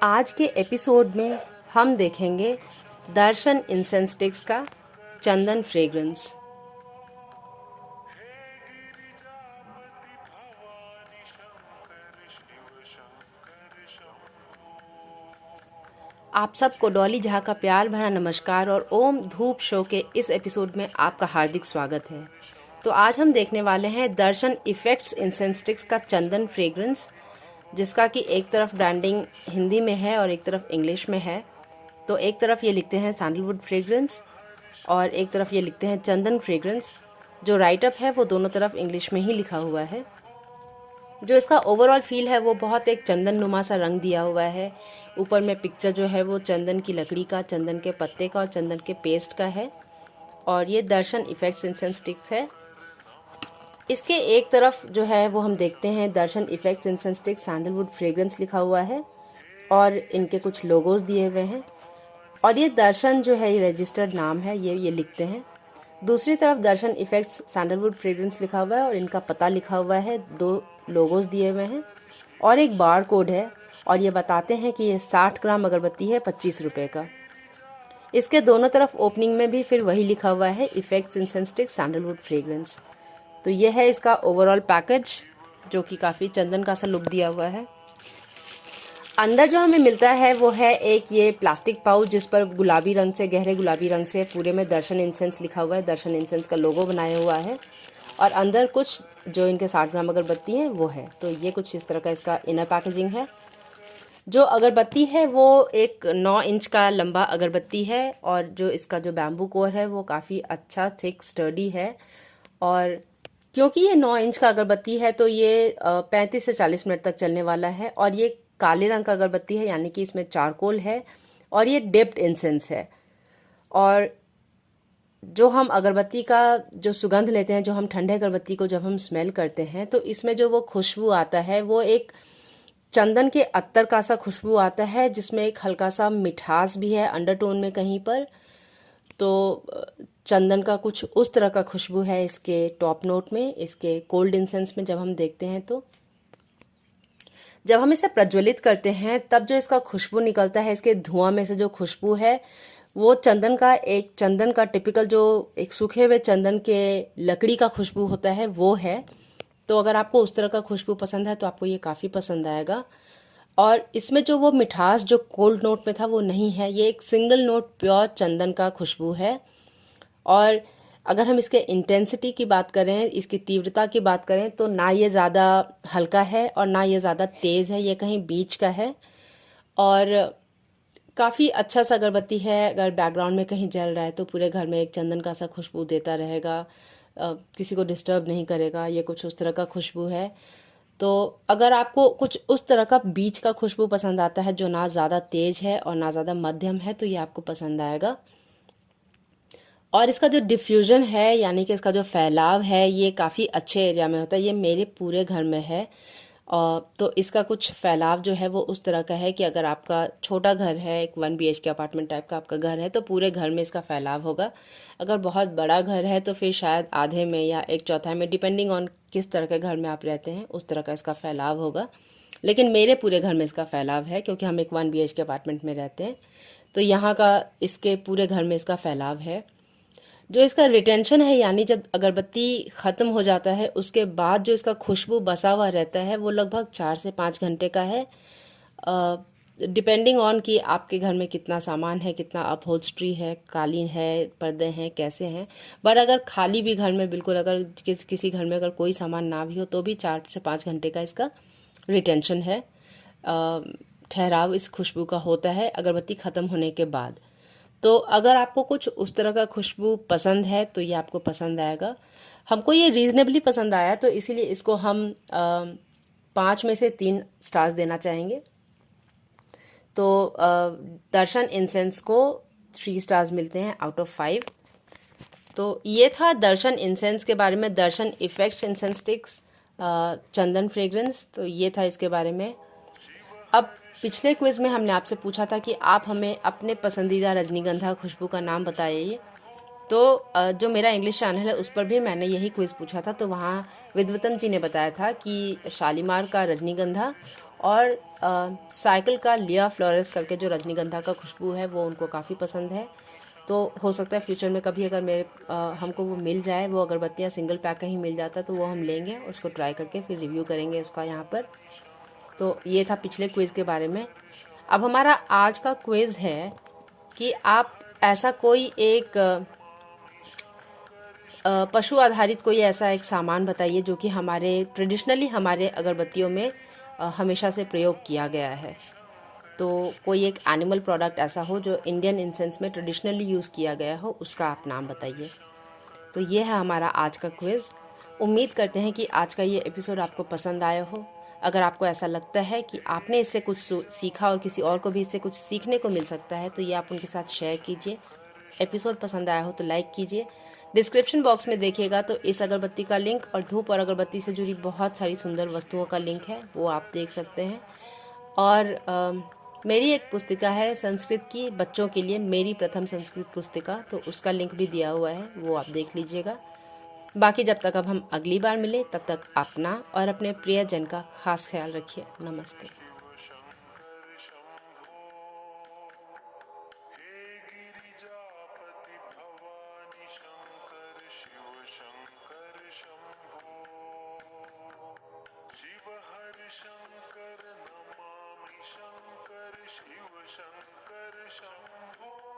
आज के एपिसोड में हम देखेंगे दर्शन इंसेंस स्टिक्स का चंदन फ्रेग्रेंस। आप सबको डॉली झा का प्यार भरा नमस्कार और ओम धूप शो के इस एपिसोड में आपका हार्दिक स्वागत है। तो आज हम देखने वाले हैं दर्शन इफेक्ट्स इंसेंस स्टिक्स का चंदन फ्रेग्रेंस, जिसका कि एक तरफ ब्रांडिंग हिंदी में है और एक तरफ इंग्लिश में है। तो एक तरफ ये लिखते हैं सैंडलवुड फ्रेग्रेंस और एक तरफ ये लिखते हैं चंदन फ्रेग्रेंस। जो राइटअप है वो दोनों तरफ इंग्लिश में ही लिखा हुआ है। जो इसका ओवरऑल फील है वो बहुत एक चंदन नुमा सा रंग दिया हुआ है। ऊपर में पिक्चर जो है वो चंदन की लकड़ी का, चंदन के पत्ते का और चंदन के पेस्ट का है। और ये दर्शन इफेक्ट्स इंसेंस स्टिक्स है। इसके एक तरफ जो है वो हम देखते हैं Darshan effects incense sticks sandalwood fragrance लिखा हुआ है और इनके कुछ लोगोज दिए हुए हैं। और ये दर्शन जो है ये रजिस्टर्ड नाम है, ये लिखते हैं। दूसरी तरफ दर्शन इफेक्ट्स सैंडलवुड फ्रेग्रेंस लिखा हुआ है और इनका पता लिखा हुआ है, 2 लोगोज दिए हुए हैं और एक बार कोड है। और ये बताते हैं कि ये 60 ग्राम अगरबत्ती है 25 रुपये का। इसके दोनों तरफ ओपनिंग में भी फिर वही लिखा हुआ है effects incense sticks sandalwood fragrance. तो ये है इसका ओवरऑल पैकेज, जो कि काफ़ी चंदन का सा लुक दिया हुआ है। अंदर जो हमें मिलता है वो है एक ये प्लास्टिक पाउच, जिस पर गुलाबी रंग से, गहरे गुलाबी रंग से पूरे में दर्शन इंसेंस लिखा हुआ है, दर्शन इंसेंस का लोगो बनाया हुआ है। और अंदर कुछ जो इनके 60 ग्राम अगरबत्ती है वो है। तो ये कुछ इस तरह का इसका इनर पैकेजिंग है। जो अगरबत्ती है वो एक 9 इंच का लंबा अगरबत्ती है और जो इसका जो बैम्बू कोर है वो काफ़ी अच्छा थिक स्टर्डी है। और क्योंकि ये 9 इंच का अगरबत्ती है तो ये 35 से 40 मिनट तक चलने वाला है। और ये काले रंग का अगरबत्ती है, यानी कि इसमें चारकोल है और ये डिप्ड इंसेंस है। और जो हम अगरबत्ती का जो सुगंध लेते हैं, जो हम ठंडे अगरबत्ती को जब हम स्मेल करते हैं तो इसमें जो वो खुशबू आता है वो एक चंदन के अत्तर का सा खुशबू आता है, जिसमें एक हल्का सा मिठास भी है अंडरटोन में कहीं पर। तो चंदन का कुछ उस तरह का खुशबू है इसके टॉप नोट में, इसके कोल्ड इंसेंस में। जब हम देखते हैं तो जब हम इसे प्रज्वलित करते हैं तब जो इसका खुशबू निकलता है, इसके धुआं में से जो खुशबू है वो चंदन का टिपिकल जो एक सूखे हुए चंदन के लकड़ी का खुशबू होता है वो है। तो अगर आपको उस तरह का खुशबू पसंद है तो आपको ये काफ़ी पसंद आएगा। और इसमें जो वो मिठास जो कोल्ड नोट में था वो नहीं है, ये एक सिंगल नोट प्योर चंदन का खुशबू है। और अगर हम इसके इंटेंसिटी की बात करें, इसकी तीव्रता की बात करें, तो ना ये ज़्यादा हल्का है और ना ये ज़्यादा तेज़ है, ये कहीं बीच का है। और काफ़ी अच्छा सा अगरबत्ती है। अगर बैकग्राउंड में कहीं जल रहा है तो पूरे घर में एक चंदन का सा खुशबू देता रहेगा, किसी को डिस्टर्ब नहीं करेगा। ये कुछ उस तरह का खुशबू है। तो अगर आपको कुछ उस तरह का बीच का खुशबू पसंद आता है, जो ना ज़्यादा तेज़ है और ना ज़्यादा मध्यम है, तो ये आपको पसंद आएगा। और इसका जो डिफ्यूज़न है, यानी कि इसका जो फैलाव है, ये काफ़ी अच्छे एरिया में होता है। ये मेरे पूरे घर में है। तो इसका कुछ फैलाव जो है वो उस तरह का है कि अगर आपका छोटा घर है, एक 1 BHK अपार्टमेंट टाइप का आपका घर है, तो पूरे घर में इसका फैलाव होगा। अगर बहुत बड़ा घर है तो फिर शायद आधे में या 1/4 में, डिपेंडिंग ऑन किस तरह के घर में आप रहते हैं, उस तरह का इसका फैलाव होगा। लेकिन मेरे पूरे घर में इसका फैलाव है, क्योंकि हम एक 1 BHK अपार्टमेंट में रहते हैं। तो यहाँ का इसके पूरे घर में इसका फैलाव है। जो इसका रिटेंशन है, यानी जब अगरबत्ती ख़त्म हो जाता है उसके बाद जो इसका खुशबू बसा हुआ रहता है, वो लगभग 4 से 5 घंटे का है, डिपेंडिंग ऑन कि आपके घर में कितना सामान है, कितना अपहोल्स्ट्री है, कालीन है, पर्दे हैं, कैसे हैं। बट अगर खाली भी घर में, बिल्कुल अगर किसी घर में अगर कोई सामान ना भी हो तो भी 4 से 5 घंटे का इसका रिटेंशन है, ठहराव इस खुशबू का होता है अगरबत्ती ख़त्म होने के बाद। तो अगर आपको कुछ उस तरह का खुशबू पसंद है तो ये आपको पसंद आएगा। हमको ये रीज़नेबली पसंद आया, तो इसीलिए इसको हम 5 में से 3 स्टार्स देना चाहेंगे। तो दर्शन इंसेंस को 3 स्टार्स मिलते हैं आउट ऑफ 5। तो ये था दर्शन इंसेंस के बारे में, दर्शन इफेक्ट्स इंसेंस स्टिक्स चंदन फ्रेग्रेंस। तो ये था इसके बारे में। अब पिछले क्विज में हमने आपसे पूछा था कि आप हमें अपने पसंदीदा रजनीगंधा खुशबू का नाम बताइए। तो जो मेरा इंग्लिश चैनल है उस पर भी मैंने यही क्विज पूछा था। तो वहाँ विद्वतन जी ने बताया था कि शालीमार का रजनीगंधा और साइकिल का लिया फ्लोरेस करके जो रजनीगंधा का खुशबू है वो उनको काफ़ी पसंद है। तो हो सकता है फ्यूचर में कभी अगर हमको वो मिल जाए, वो अगरबत्तियाँ सिंगल पैक का ही मिल जाता तो वो हम लेंगे, उसको ट्राई करके फिर रिव्यू करेंगे उसका यहाँ पर। तो ये था पिछले क्विज़ के बारे में। अब हमारा आज का क्विज़ है कि आप ऐसा कोई एक पशु आधारित कोई ऐसा एक सामान बताइए जो कि ट्रेडिशनली हमारे अगरबत्तियों में हमेशा से प्रयोग किया गया है। तो कोई एक एनिमल प्रोडक्ट ऐसा हो जो इंडियन इंसेंस में ट्रेडिशनली यूज़ किया गया हो, उसका आप नाम बताइए। तो ये है हमारा आज का क्विज़। उम्मीद करते हैं कि आज का ये एपिसोड आपको पसंद आया हो। अगर आपको ऐसा लगता है कि आपने इससे कुछ सीखा और किसी और को भी इससे कुछ सीखने को मिल सकता है तो ये आप उनके साथ शेयर कीजिए। एपिसोड पसंद आया हो तो लाइक कीजिए। डिस्क्रिप्शन बॉक्स में देखिएगा तो इस अगरबत्ती का लिंक और धूप और अगरबत्ती से जुड़ी बहुत सारी सुंदर वस्तुओं का लिंक है, वो आप देख सकते हैं। और मेरी एक पुस्तिका है संस्कृत की बच्चों के लिए, मेरी प्रथम संस्कृत पुस्तिका, तो उसका लिंक भी दिया हुआ है, वो आप देख लीजिएगा। बाकी जब तक अब हम अगली बार मिले तब तक अपना और अपने प्रियजन का खास ख्याल रखिए। नमस्ते। शंकर नमामि शंकर शिव शंकर शंभो।